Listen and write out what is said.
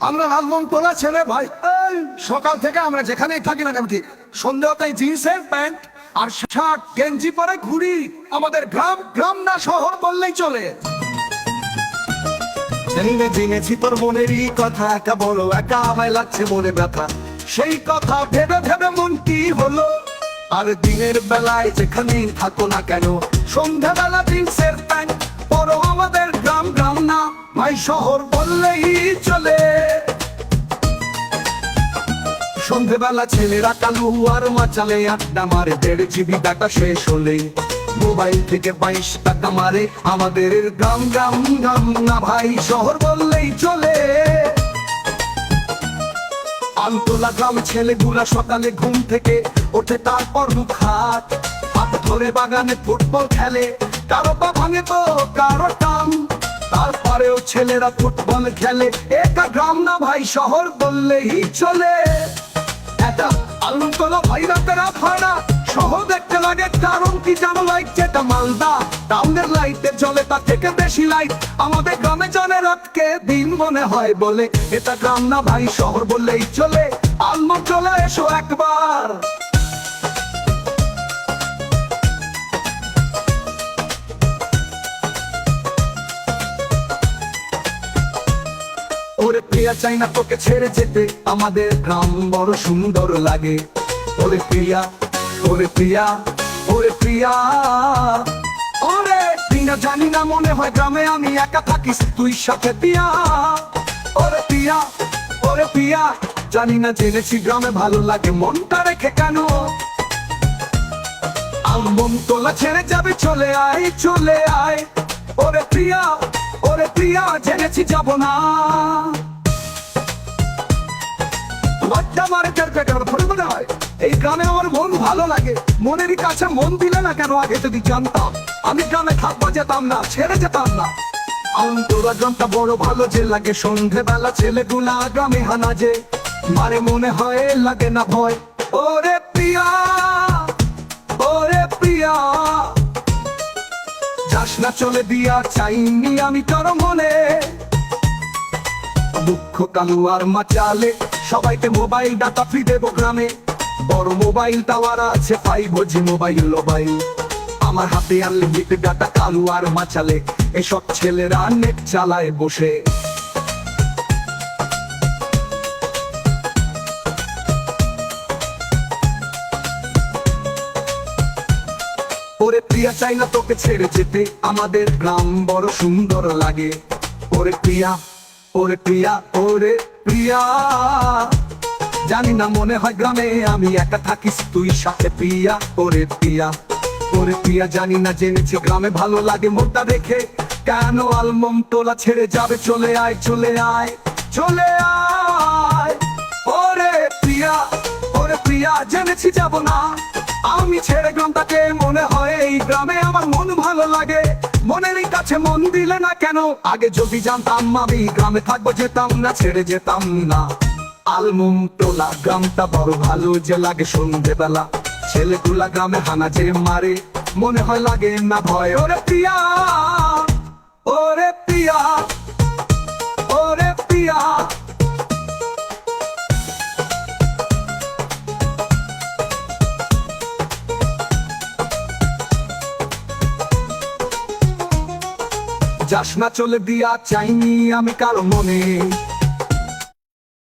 আমরা লালমন তোলা ছেলে ভাই, এই সকাল থেকে আমরা যেখানেই থাকি না কেন সন্ধ্যাটাই জিন্সের প্যান্ট আর শার্ট গেঞ্জি পরে ঘুরি। আমাদের গ্রাম গ্রাম না শহর বললেই চলে। জেনেছি তোর মনেরই কথা, একা বড় একা আমায় লাগছে মনে ব্যথা। সেই কথা ভেবে ভেবে মন কি হলো। আর দিনের বেলায় যেখানেই থাকো না কেন, সন্ধ্যাবেলা জিন্সের প্যান্ট পরো। আমাদের গ্রাম গ্রাম না ভাই শহর বললেই চলে। সন্ধ্যেবেলা ছেলেরা কালু আর মাচালে আড্ডা মারে, 1.5 GB ডাটা শেষ হলে মোবাইল থেকে 22 টাকা মারে। আমাদের গ্রাম গ্রাম গ্রাম না ভাই শহর বললেই চলে। আলতোলা গ্রাম ছেলেগুলা সকালে ঘুম থেকে ওঠে, তারপর মুখ হাত হাত ধরে বাগানে ফুটবল খেলে। কারো পা ভাঙে তো কারো টান, তারপরেও ছেলেরা ফুটবল খেলে। এটা গ্রাম না ভাই শহর বললেই চলে। এটা আলতোলা ভাই রাতের আফানা শহর দেখতে লাগে, কারণ কি জানো লাইট যেটা মালদা টাউনের লাইটে জ্বলে তার থেকে বেশি লাইট আমাদের গ্রামে জ্বলে রাতকে দিন মনে হয় বলে। এটা গ্রাম না ভাই শহর বললেই চলে। আলমোট চলে এসো একবার। ওরে প্রিয়া চাই না তোকে ছেড়ে যেতে, আমাদের গ্রাম বড় সুন্দর লাগে। ওরে প্রিয়া, ওরে প্রিয়া, ওরে প্রিয়া, ওরে প্রিয়া জানি না মনে হয় গ্রামে আমি একা থাকিস তুই সাথে প্রিয়া। ওরে প্রিয়া, ওরে প্রিয়া জানি না জেনেছি গ্রামে ভালো লাগে মনটা রেখে কেন। আলমন তোলা ছেড়ে যাবে চলে আয় চলে আয়। ওরে প্রিয়া, ওরে প্রিয়া জেনেছি যাব না। এই গ্রামে আমার মন ভালো লাগে, মনেরই কাছে মন দিলে না কেন। আগে যদি জানতাম আমি গ্রামে থাকবো যেতাম না, ছেড়ে যেতাম না। তোরা গ্রামটা বড় ভালো যে লাগে, সন্ধেবেলা ছেলেগুলা গ্রামে হানা যে মারে মনে হয় লাগে না ভয়। ওরে প্রিয়া, ওরে প্রিয়া যাস না চলে দিয়া চাইনি আমি তোর মনে। দুঃখ কালু আর মাচালে সবাইকে মোবাইল ডাটা ফ্রি দেবো গ্রামে। বড় মোবাইল টাওয়ার আছে 5G মোবাইল। আমার হাতে আনলিমিটেড ডাটা কালু আর মাচালে এসব ছেলেরা নেট চালায় বসে। ওরে প্রিয়া চাই না তোকে ছেড়ে যেতে, আমাদের গ্রাম বড় সুন্দর লাগে। ওরে প্রিয়া, ওরে প্রিয়া, ওরে প্রিয়া জানি না মনে হয় গ্রামে আমি একা থাকিস তুই সাথে প্রিয়া। ওরে প্রিয়া, ওরে প্রিয়া জানি না জেনেছি গ্রামে ভালো লাগে মোটা দেখে কেন। আলমম তোলা ছেড়ে যাবে চলে আয় চলে আয় চলে আয়। ওরে প্রিয়া, ওরে প্রিয়া জেনেছি যাব না আমি ছেড়ে গ্রামটাকে। মনে হয় এই গ্রামে আমার মন ভালো লাগে, মনেরই কাছে মন দিলে না কেন। আগে যদি জানতাম আমি গ্রামে থাকবো যেতাম না, ছেড়ে যেতাম না। আলমুম টোলা গ্রামটা বড় ভালো যে লাগে, সন্ধ্যেবেলা ছেলেগুলা গ্রামে হানা যে মারে মনে হয় লাগে না ভয়। ওরে প্রিয়া, ওরে প্রিয়া, ওরে প্রিয়া যাস না চলে দিয়া চাইনি আমি কারো মনে।